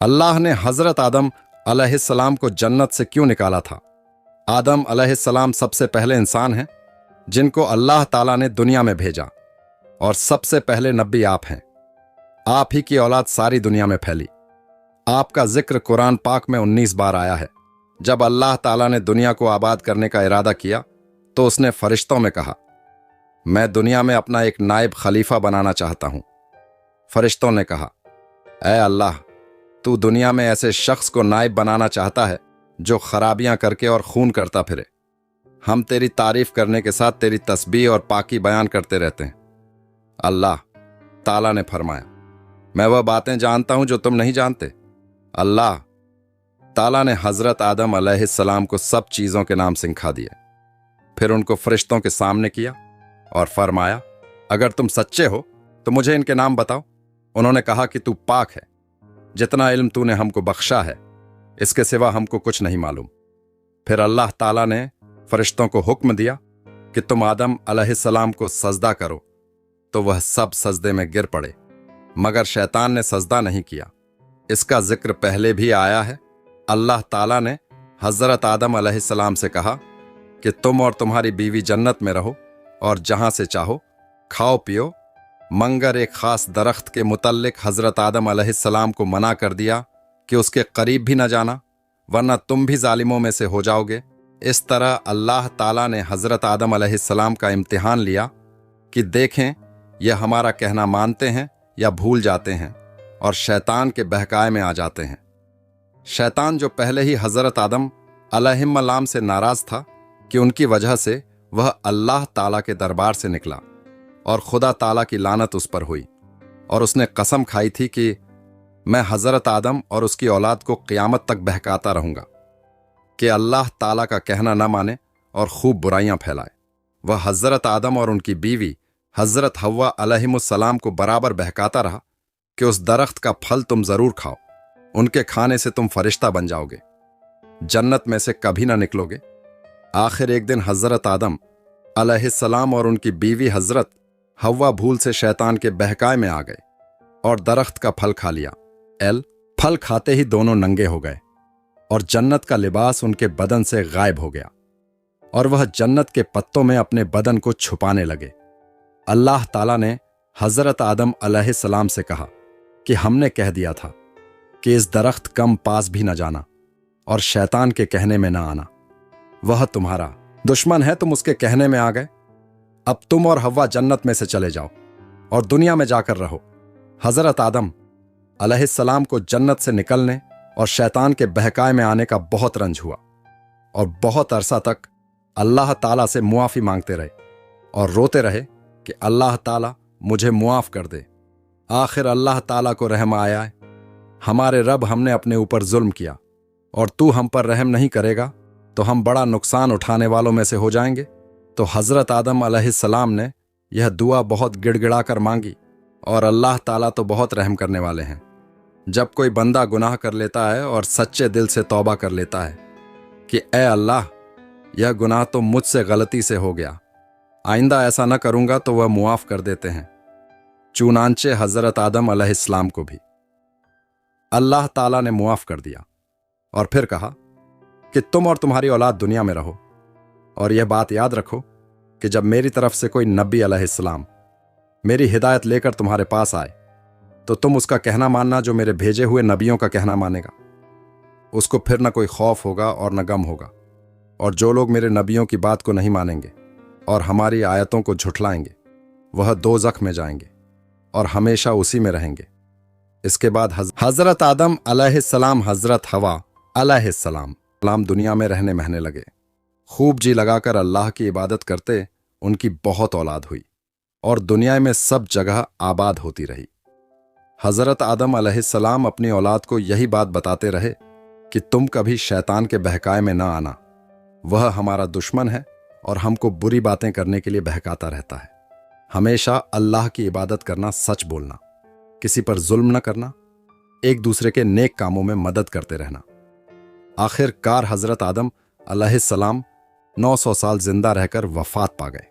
अल्लाह ने हजरत आदम अलैहिस्सलाम को जन्नत से क्यों निकाला था? आदम अलैहिस्सलाम सबसे पहले इंसान हैं जिनको अल्लाह ताला ने दुनिया में भेजा, और सबसे पहले नबी आप हैं। आप ही की औलाद सारी दुनिया में फैली। आपका जिक्र कुरान पाक में 19 बार आया है। जब अल्लाह ताला ने दुनिया को आबाद करने का इरादा किया तो उसने फरिश्तों में कहा, मैं दुनिया में अपना एक नायब खलीफा बनाना चाहता हूं। फरिश्तों ने कहा, ऐ अल्लाह, तू दुनिया में ऐसे शख्स को नायब बनाना चाहता है जो खराबियां करके और खून करता फिरे। हम तेरी तारीफ करने के साथ तेरी तस्बीह और पाकी बयान करते रहते हैं। अल्लाह ताला ने फरमाया, मैं वह बातें जानता हूं जो तुम नहीं जानते। अल्लाह ताला ने हजरत आदम अलैहिस्सलाम को सब चीजों के नाम सिखा दिए। फिर उनको फरिश्तों के सामने किया और फरमाया, अगर तुम सच्चे हो तो मुझे इनके नाम बताओ। उन्होंने कहा कि तू पाक है, जितना इल्म तूने हमको बख्शा है इसके सिवा हमको कुछ नहीं मालूम। फिर अल्लाह ताला ने फरिश्तों को हुक्म दिया कि तुम आदम अलैहिस्सलाम को सजदा करो, तो वह सब सजदे में गिर पड़े, मगर शैतान ने सजदा नहीं किया। इसका जिक्र पहले भी आया है। अल्लाह ताला ने हजरत आदम अलैहिस्सलाम से कहा कि तुम और तुम्हारी बीवी जन्नत में रहो और जहां से चाहो खाओ पियो, मगर एक खास दरख्त के मुतल्लिक हजरत आदम अलैहिस्सलाम को मना कर दिया कि उसके करीब भी न जाना, वरना तुम भी जालिमों में से हो जाओगे। इस तरह अल्लाह ताला ने हजरत आदम अलैहिस्सलाम का इम्तिहान लिया कि देखें यह हमारा कहना मानते हैं या भूल जाते हैं और शैतान के बहकाए में आ जाते हैं। शैतान जो पहले ही हजरत आदम अलैहिस्सलाम से नाराज था कि उनकी वजह से वह अल्लाह ताला के दरबार से निकला और खुदा ताला की लानत उस पर हुई, और उसने कसम खाई थी कि मैं हजरत आदम और उसकी औलाद को क़यामत तक बहकाता रहूंगा कि अल्लाह ताला का कहना न माने और खूब बुराइयां फैलाए। वह हजरत आदम और उनकी बीवी हजरत हव्वा अलैहिस्सलाम को बराबर बहकाता रहा कि उस दरख्त का फल तुम जरूर खाओ, उनके खाने से तुम फरिश्ता बन जाओगे, जन्नत में से कभी ना निकलोगे। आखिर एक दिन हजरत आदम अलैहिस्सलाम और उनकी बीवी हजरत हव्वा भूल से शैतान के बहकाए में आ गए और दरख्त का फल खा लिया। फल खाते ही दोनों नंगे हो गए और जन्नत का लिबास उनके बदन से गायब हो गया और वह जन्नत के पत्तों में अपने बदन को छुपाने लगे। अल्लाह ताला ने हजरत आदम अलैहिस्सलाम से कहा कि हमने कह दिया था कि इस दरख्त कम पास भी न जाना और शैतान के कहने में न आना। वह तुम्हारा दुश्मन है, तुम उसके कहने में आ गए। अब तुम और हव्वा जन्नत में से चले जाओ और दुनिया में जाकर रहो। हजरत आदम अलैहिस्सलाम को जन्नत से निकलने और शैतान के बहकाए में आने का बहुत रंज हुआ और बहुत अरसा तक अल्लाह ताला से मुआफ़ी मांगते रहे और रोते रहे कि अल्लाह ताला मुझे मुआफ़ कर दे। आखिर अल्लाह ताला को रहम आया है, हमारे रब, हमने अपने ऊपर जुल्म किया और तू हम पर रहम नहीं करेगा तो हम बड़ा नुकसान उठाने वालों में से हो जाएंगे। तो हजरत आदम अलैहिस्सलाम ने यह दुआ बहुत गिड़गिड़ा कर मांगी, और अल्लाह ताला तो बहुत रहम करने वाले हैं। जब कोई बंदा गुनाह कर लेता है और सच्चे दिल से तौबा कर लेता है कि ए अल्लाह, यह गुनाह तो मुझसे गलती से हो गया, आइंदा ऐसा न करूंगा, तो वह मुआफ कर देते हैं। चुनांचे हजरत आदम अलैहिस्सलाम को भी अल्लाह ताला ने मुआफ कर दिया और फिर कहा कि तुम और तुम्हारी औलाद दुनिया में रहो, और यह बात याद रखो कि जब मेरी तरफ से कोई नबी अलैहिस्सलाम मेरी हिदायत लेकर तुम्हारे पास आए तो तुम उसका कहना मानना जो मेरे भेजे हुए नबियों का कहना मानेगा। उसको फिर न कोई खौफ होगा और न गम होगा, और जो लोग मेरे नबियों की बात को नहीं मानेंगे और हमारी आयतों को झुठलाएंगे वह दोज़ख में जाएंगे और हमेशा उसी में रहेंगे। इसके बाद हजरत आदम अलैहिस्सलाम हजरत हवा अलैहिस्सलाम दुनिया में रहने महने लगे। खूब जी लगाकर अल्लाह की इबादत करते उनकी बहुत औलाद हुई और दुनिया में सब जगह आबाद होती रही। हजरत आदम अलैहिस्सलाम अपनी औलाद को यही बात बताते रहे कि तुम कभी शैतान के बहकाए में ना आना, वह हमारा दुश्मन है और हमको बुरी बातें करने के लिए बहकाता रहता है। हमेशा अल्लाह की इबादत करना, सच बोलना, किसी पर जुल्म न करना, एक दूसरे के नेक कामों में मदद करते रहना। आखिरकार हजरत आदम अलैहिस्सलाम 900 साल जिंदा रहकर वफात पा गए।